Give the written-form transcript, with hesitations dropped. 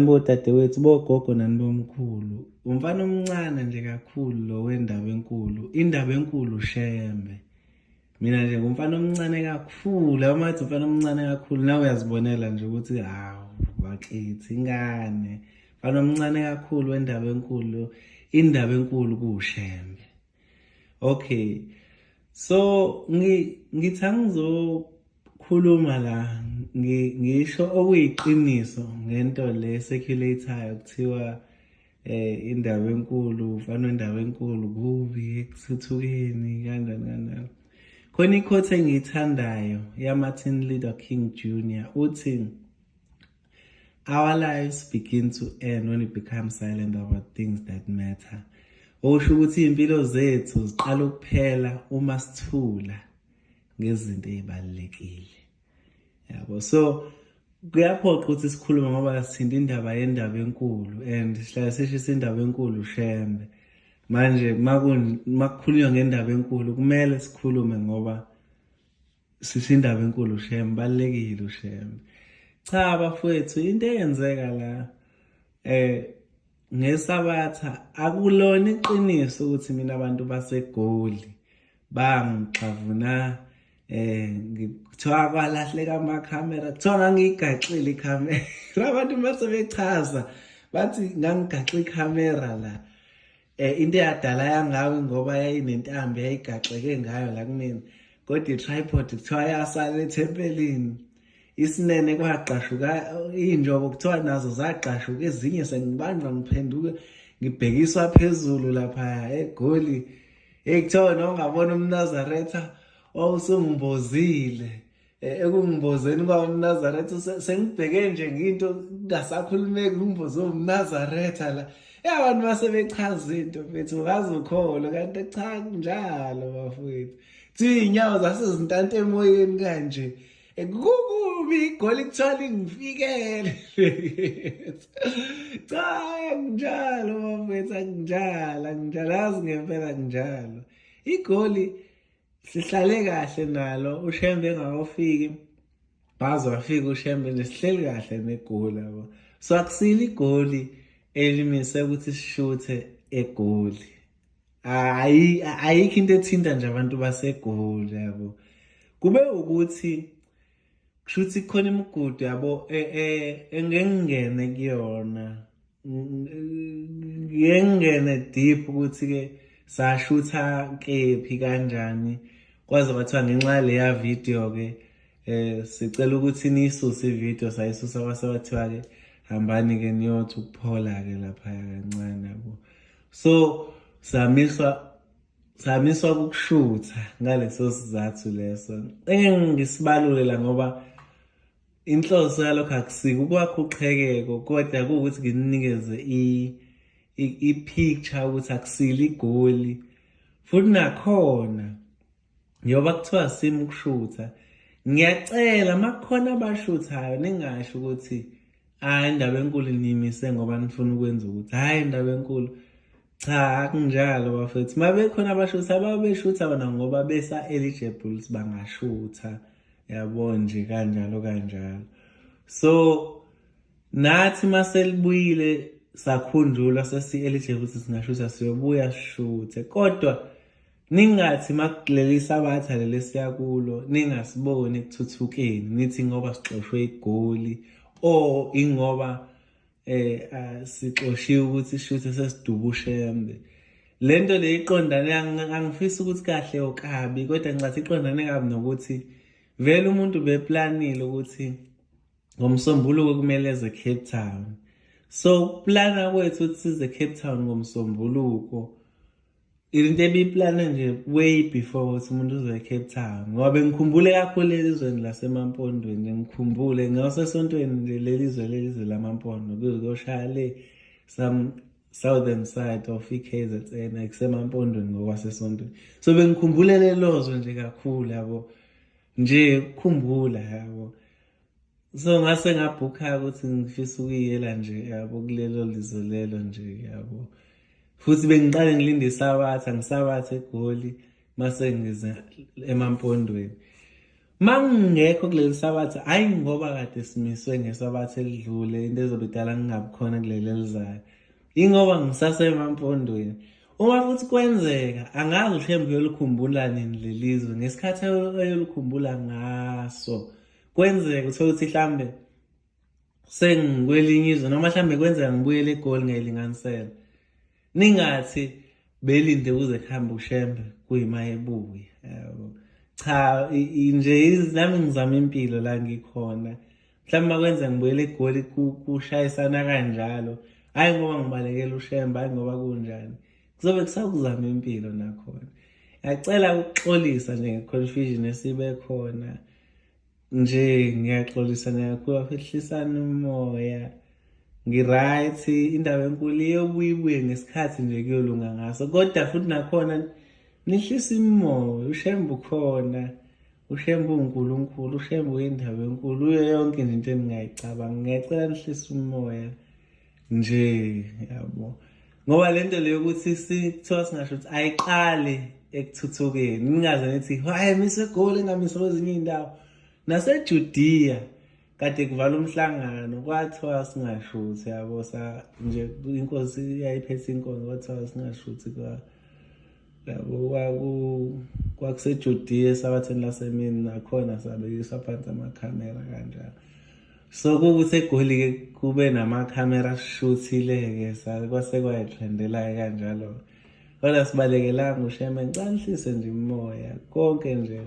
Bodadewethu, bogogo nanibomkhulu, umfana omncane nje kakhulu lo wendaba enkulu, indaba enkulu Shembe. Mina nje ngumfana omncane kakhulu, awumathi umfana omncane kakhulu, nawe uyazibonela nje ukuthi hawu bakithi ingane. Umfana omncane kakhulu wendaba enkulu, indaba enkulu kuShembe. Okay, so ngithi angizokhuluma la ngisho okuyiqiniso ngento le circulate-ayo kuthiwa indaba enkulu, ufana wendaba enkulu kubi ekuthuthukeni kanjani kanjani. Khona i-quote engiyithandayo yaMartin Luther King Jr. uthi, our lives begin to end when we become silent about things that matter. Okusho ukuthi iy'mpilo zethu ziqala ukuphela uma sithula ngezinto ey'balulekile. Yabo, so kuyaphoqa ukuthi sikhulume ngoba sithinta indaba yendaba enkulu, and sihlala sishisa indaba enkulu Shembe. Manje makukhulunywa ngendaba enkulu kumele sikhulume ngoba sisho indaba enkulu Shembe, balulekile uShembe. Cha bafowethu, into eyenzeka la ngesabatha akulona iqiniso ukuthi mina abantu baseGoli bangixavuna, kuthiwa kwalahleka amakhamera, kuthiwa ngangiyigaxile ikhamera. Abantu mase bechaza bathi ngangigaxe ikhamera la. Into eyadala yangawe ngoba yayinentambo yayigaxeke ngayo la kumina, kodwa i-tripod kuthiwa yasala ethempelini. Isinene kwaqashuka, iy'njobo kuthiwa nazo zaqashuka, ezinye sengibanjwa ngiphenduke ngibhekiswa phezulu lapha eGoli. Kuthiwa nongabona umNazaretha wawusungimbozile, ekungimbozeni kwawo umNazaretha sengibheke nje nginto kungasakhulumeki, ngimboze umNazaretha la. Abantu basebechaza into mfethu, ungaze ukhole kanti cha kunjalo bafowethu. Kuthiwa iy'nyawo zasezintanta emoyeni kanje, kukubi iGoli kuthiwa lingifikele. Cha akunjalo bafowethu, akunjalo, yazi ngempela akunjalo. iGoli sihlale kahle nalo, uShembe engakafiki, waze wafika uShembe nje sihleli kahle neGoli yabo. So akusile iGoli elimise ukuthi sishuthe eGoli. Ayikho into ethinta nje abantu baseGoli yabo. Kube ukuthi kushuthi khona imigudu yabo engengene kuyona, ngengene deep ukuthi ke sashutha kephi kanjani, kwaze bathiwa ngenxa yaleya video ke sicela ukuthi niyisuse ivideo, sayisusa kwase bathiwa ke hambani ke niyothi ukuphola ke lapha kancane yabo. So samiswa ukushutha ngaleso sizathu leso engisibalulela, ngoba inhloso yalokho akusiko ukwakha uqhekeko, kodwa kuwukuthi nginikeze i-picture ukuthi akusile iGoli. Futhi nakhona njengoba kuthiwa sima ukushutha, ngiyacela makukhona abashuthayo ningasho ukuthi indaba enkulu niyimise ngoba nifuna ukwenza ukuthi indaba enkulu. Cha akunjalo bafethu, mabekhona abashutha ababeshutha bona ngoba besa-eligible bangashutha, yabo nje kanjalo. So nathi maselibuyile sakhunjulwa sesi-eligible ukuthi singashutha, siyobuya sishuthe, kodwa ningathi makuleli sabatha leli siyakulo ningasiboni ekuthuthukeni, nithi ngoba sixoshwe iGoli or ingoba sixoshiwe ukuthi sishuthe sesiduba uShembe. Lento le iqondane, angifisi ukuthi kahle okabi, kodwa ngicathi iqondane kabi nokuthi vele umuntu beplanile ukuthi ngomsombuluko kumele eze Cape Town. So plana kwethu ukuthi size Cape Town ngomsombuluko, into ebiyiplane nje way before ukuthi umuntu uzoya Cape Town, ngoba ngikhumbule kakhulu elizweni lasemampondweni, ngikhumbule ngasesontweni lelizwe lamampondo kuzoshaya le some southern side of iKZN kusemampondweni ngokwasesontweni. So bengikhumbule lelozwe nje kakhulu yabo, nje ukukhumbula yabo. So ngase ngabhukha ukuthi ngifisa ukuyela nje yabo kulelo lizwe lelo nje yabo. Futhi bengiqale ngilinde isabatha, ngisabathe eGoli mase ngize emampondweni. Mangingekho kuleli sabatha, hhayi ngoba kade simiswe ngesabatha elidlule into ezobe idala ngingabi khona kuleli elizayo. Yingoba ngisasemampondweni. Uma futhi kwenzeka, angazi uHlembe uyolikhumbula nini leli zwe ngesikhathi ayolikhumbula ngaso. Kwenzeka uthole ukuthi mhlambe sengikwelinye izwe noma mhlambe kwenzeka ngibuyele eGoli ngeyilinganisela. Ningathi belinde kuze kuhambe uShembe kuyima ebuya. Yabo. Cha, nje nami ngizama impilo la ngikhona. Mhlawumbe makwenza ngibuyele eGoli kushayisana kanjalo. Hhayi ngoba ngibalekela uShembe, hhayi ngoba kunjani. Kuzobe kusakuzama impilo nakhona. Ngiyacela ukuxolisa nje nge-confusion esibe khona. Nje ngiyaxolisa kakhulu ehlisana umoya. Ngi-right, indaba enkulu iyobuye ibuye ngesikhathi nje kuyolunga ngaso. Kodwa futhi nakhona nihlisa imimoya, uShembe ukhona. uShembe uNkulunkulu, uShembe uyindaba enkulu, uyo yonke nje into eningayicabanga. Ngiyacela nihlise umoya nje, yabo. Ngoba lento le yokuthi kuthiwa singasho ukuthi ayiqali ekuthuthukeni. Ningaze nithi, hayi mise eGoli engamise kwezinye iy'ndawo. NaseJudiya kade kuvala umhlangano kwathiwa singashuthi yabo nje inkosi yayiphethe inkonzo kwathiwa singashuthi yabo kwakuseJudiya esabatheni lasemini nakhona sabekiswa phansi amakhamera kanjalo. So kukuthi eGoli-ke kube namakhamera ashuthile-ke kwase kwayithrendela-ke kanjalo. Kodwa sibalekelanga uShembe, ngicela nihlise nje umoya konke nje